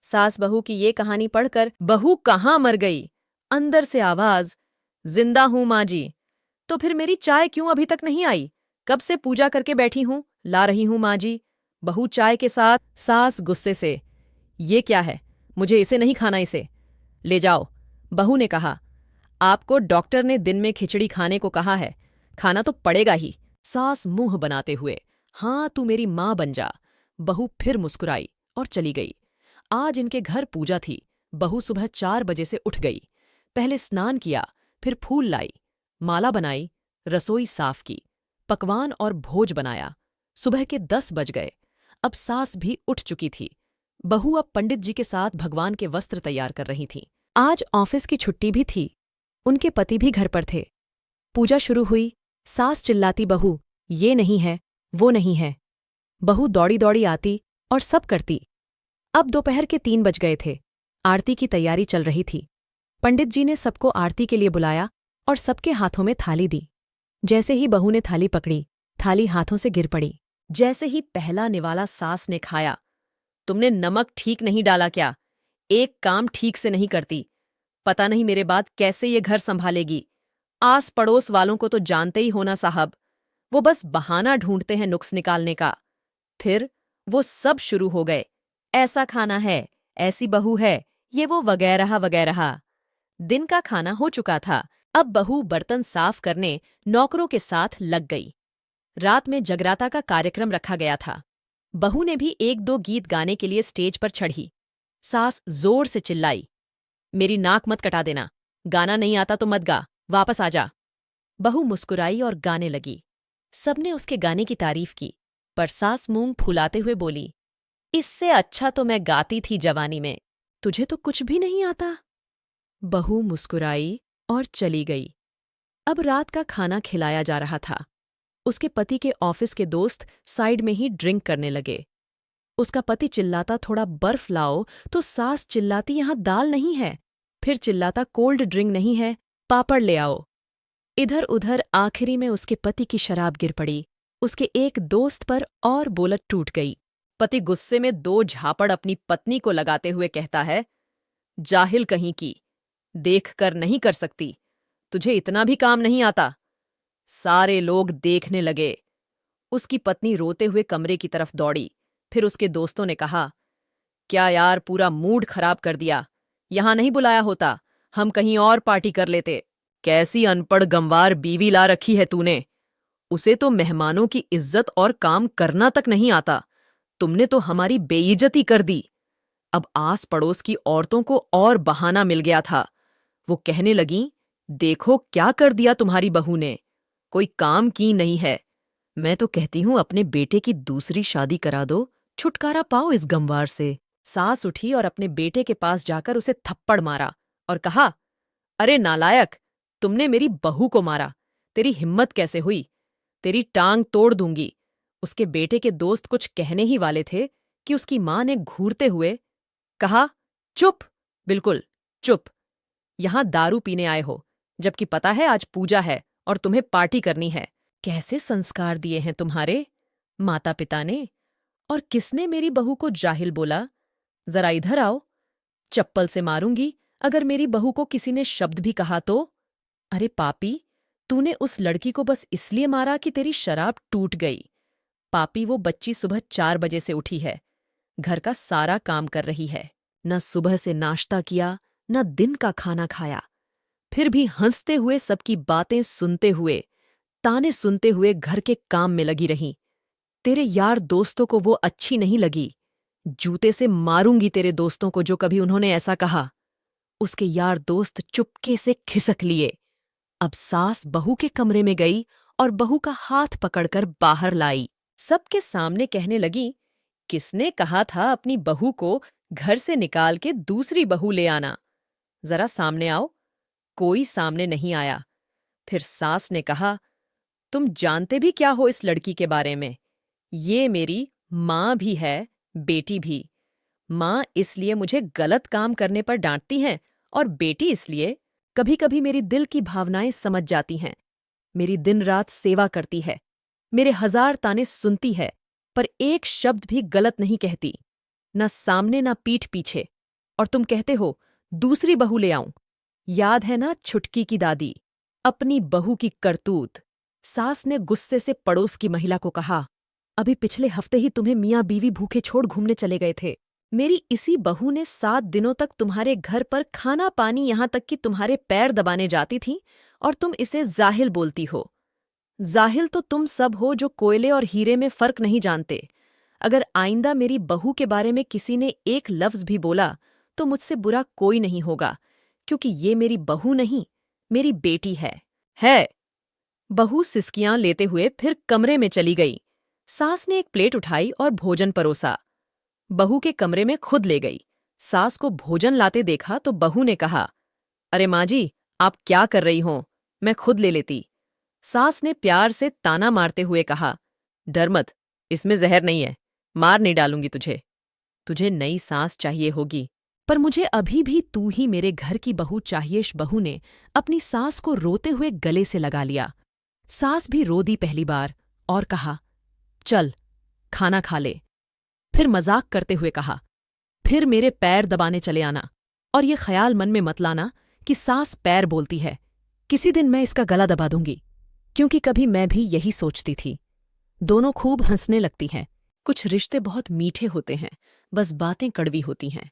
सास बहू की ये कहानी पढ़कर बहू कहाँ मर गई। अंदर से आवाज, जिंदा हूं माँ जी। तो फिर मेरी चाय क्यों अभी तक नहीं आई? कब से पूजा करके बैठी हूं, ला रही हूं माँ जी। बहू चाय के साथ। सास गुस्से से, ये क्या है? मुझे इसे नहीं खाना, इसे ले जाओ। बहू ने कहा, आपको डॉक्टर ने दिन में खिचड़ी खाने को कहा है, खाना तो पड़ेगा ही। सास मुंह बनाते हुए, हाँ तू मेरी माँ बन जा। बहू फिर मुस्कुराई और चली गई। आज इनके घर पूजा थी। बहू सुबह 4 बजे से उठ गई। पहले स्नान किया, फिर फूल लाई, माला बनाई, रसोई साफ की, पकवान और भोज बनाया। सुबह के 10 बज गए। अब सास भी उठ चुकी थी। बहू अब पंडित जी के साथ भगवान के वस्त्र तैयार कर रही थी। आज ऑफिस की छुट्टी भी थी। उनके पति भी घर पर थे। पूजा शुरू हुई। सास चिल्लाती, बहू ये नहीं है, वो नहीं है। बहू दौड़ी दौड़ी आती और सब करती। अब दोपहर के 3 बज गए थे। आरती की तैयारी चल रही थी। पंडित जी ने सबको आरती के लिए बुलाया और सबके हाथों में थाली दी। जैसे ही बहू ने थाली पकड़ी, थाली हाथों से गिर पड़ी। जैसे ही पहला निवाला सास ने खाया, तुमने नमक ठीक नहीं डाला क्या? एक काम ठीक से नहीं करती। पता नहीं मेरे बाद कैसे ये घर संभालेगी। आस पड़ोस वालों को तो जानते ही होना साहब, वो बस बहाना ढूंढते हैं नुक्स निकालने का। फिर वो सब शुरू हो गए, ऐसा खाना है, ऐसी बहू है, ये वो वगैरह वगैरह। दिन का खाना हो चुका था। अब बहू बर्तन साफ करने नौकरों के साथ लग गई। रात में जगराता का कार्यक्रम रखा गया था। बहू ने भी 1-2 गीत गाने के लिए स्टेज पर चढ़ी। सास जोर से चिल्लाई, मेरी नाक मत कटा देना, गाना नहीं आता तो मत गा, वापस आ जा। बहू मुस्कुराई और गाने लगी। सबने उसके गाने की तारीफ की, पर सास मूंग फुलाते हुए बोली, इससे अच्छा तो मैं गाती थी जवानी में, तुझे तो कुछ भी नहीं आता। बहू मुस्कुराई और चली गई। अब रात का खाना खिलाया जा रहा था। उसके पति के ऑफिस के दोस्त साइड में ही ड्रिंक करने लगे। उसका पति चिल्लाता, थोड़ा बर्फ लाओ, तो सास चिल्लाती, यहां दाल नहीं है। फिर चिल्लाता, कोल्ड ड्रिंक नहीं है, पापड़ ले आओ। इधर उधर आखिरी में उसके पति की शराब गिर पड़ी। उसके एक दोस्त पर और बोलत टूट गई। पति गुस्से में 2 झापड़ अपनी पत्नी को लगाते हुए कहता है, जाहिल कहीं की, देख कर नहीं कर सकती, तुझे इतना भी काम नहीं आता। सारे लोग देखने लगे। उसकी पत्नी रोते हुए कमरे की तरफ दौड़ी। फिर उसके दोस्तों ने कहा, क्या यार, पूरा मूड खराब कर दिया। यहां नहीं बुलाया होता, हम कहीं और पार्टी कर लेते। कैसी अनपढ़ गंवार बीवी ला रखी है तूने। उसे तो मेहमानों की इज्जत और काम करना तक नहीं आता। तुमने तो हमारी बेइज्जती कर दी। अब आस पड़ोस की औरतों को और बहाना मिल गया था। वो कहने लगीं, देखो क्या कर दिया तुम्हारी बहू ने, कोई काम की नहीं है। मैं तो कहती हूं अपने बेटे की दूसरी शादी करा दो, छुटकारा पाओ इस गंवार से। सास उठी और अपने बेटे के पास जाकर उसे थप्पड़ मारा और कहा, अरे नालायक, तुमने मेरी बहू को मारा, तेरी हिम्मत कैसे हुई? तेरी टांग तोड़ दूंगी। उसके बेटे के दोस्त कुछ कहने ही वाले थे कि उसकी मां ने घूरते हुए कहा, चुप, बिल्कुल चुप। यहां दारू पीने आए हो, जबकि पता है आज पूजा है और तुम्हें पार्टी करनी है। कैसे संस्कार दिए हैं तुम्हारे माता पिता ने? और किसने मेरी बहू को जाहिल बोला? जरा इधर आओ, चप्पल से मारूंगी अगर मेरी बहू को किसी ने शब्द भी कहा तो। अरे पापी, तूने उस लड़की को बस इसलिए मारा कि तेरी शराब टूट गई। पापी, वो बच्ची सुबह 4 बजे से उठी है, घर का सारा काम कर रही है, न सुबह से नाश्ता किया, न दिन का खाना खाया। फिर भी हंसते हुए सबकी बातें सुनते हुए, ताने सुनते हुए घर के काम में लगी रही। तेरे यार दोस्तों को वो अच्छी नहीं लगी। जूते से मारूंगी तेरे दोस्तों को जो कभी उन्होंने ऐसा कहा। उसके यार दोस्त चुपके से खिसक लिए। अब सास बहू के कमरे में गई और बहू का हाथ पकड़कर बाहर लाई। सबके सामने कहने लगी, किसने कहा था अपनी बहू को घर से निकाल के दूसरी बहू ले आना? जरा सामने आओ। कोई सामने नहीं आया। फिर सास ने कहा, तुम जानते भी क्या हो इस लड़की के बारे में? ये मेरी माँ भी है, बेटी भी। माँ इसलिए मुझे गलत काम करने पर डांटती हैं और बेटी इसलिए कभी कभी मेरी दिल की भावनाएं समझ जाती हैं। मेरी दिन रात सेवा करती है, मेरे 1000 ताने सुनती है, पर एक शब्द भी गलत नहीं कहती, न सामने न पीठ पीछे। और तुम कहते हो दूसरी बहू ले आऊं। याद है ना छुटकी की दादी, अपनी बहू की करतूत। सास ने गुस्से से पड़ोस की महिला को कहा, अभी पिछले हफ्ते ही तुम्हें मियाँ बीवी भूखे छोड़ घूमने चले गए थे। मेरी इसी बहू ने 7 दिनों तक तुम्हारे घर पर खाना पानी यहाँ तक कि तुम्हारे पैर दबाने जाती थी और तुम इसे जाहिल बोलती हो। जाहिल तो तुम सब हो जो कोयले और हीरे में फर्क नहीं जानते। अगर आइंदा मेरी बहू के बारे में किसी ने एक लफ्ज भी बोला तो मुझसे बुरा कोई नहीं होगा, क्योंकि ये मेरी बहू नहीं, मेरी बेटी है। बहू सिसकियां लेते हुए फिर कमरे में चली गई। सास ने एक प्लेट उठाई और भोजन परोसा। बहू के कमरे में खुद ले गई। सास को भोजन लाते देखा तो बहू ने कहा, अरे माँ जी, आप क्या कर रही हो, मैं खुद ले लेती। सास ने प्यार से ताना मारते हुए कहा, डर मत, इसमें जहर नहीं है, मार नहीं डालूंगी तुझे। तुझे नई सास चाहिए होगी, पर मुझे अभी भी तू ही मेरे घर की बहू चाहिए। बहू ने अपनी सास को रोते हुए गले से लगा लिया। सास भी रो दी पहली बार और कहा, चल खाना खा ले। फिर मजाक करते हुए कहा, फिर मेरे पैर दबाने चले आना, और ये ख्याल मन में मत लाना कि सास पैर बोलती है। किसी दिन मैं इसका गला दबा दूंगी, क्योंकि कभी मैं भी यही सोचती थी। दोनों खूब हंसने लगती हैं। कुछ रिश्ते बहुत मीठे होते हैं, बस बातें कड़वी होती हैं।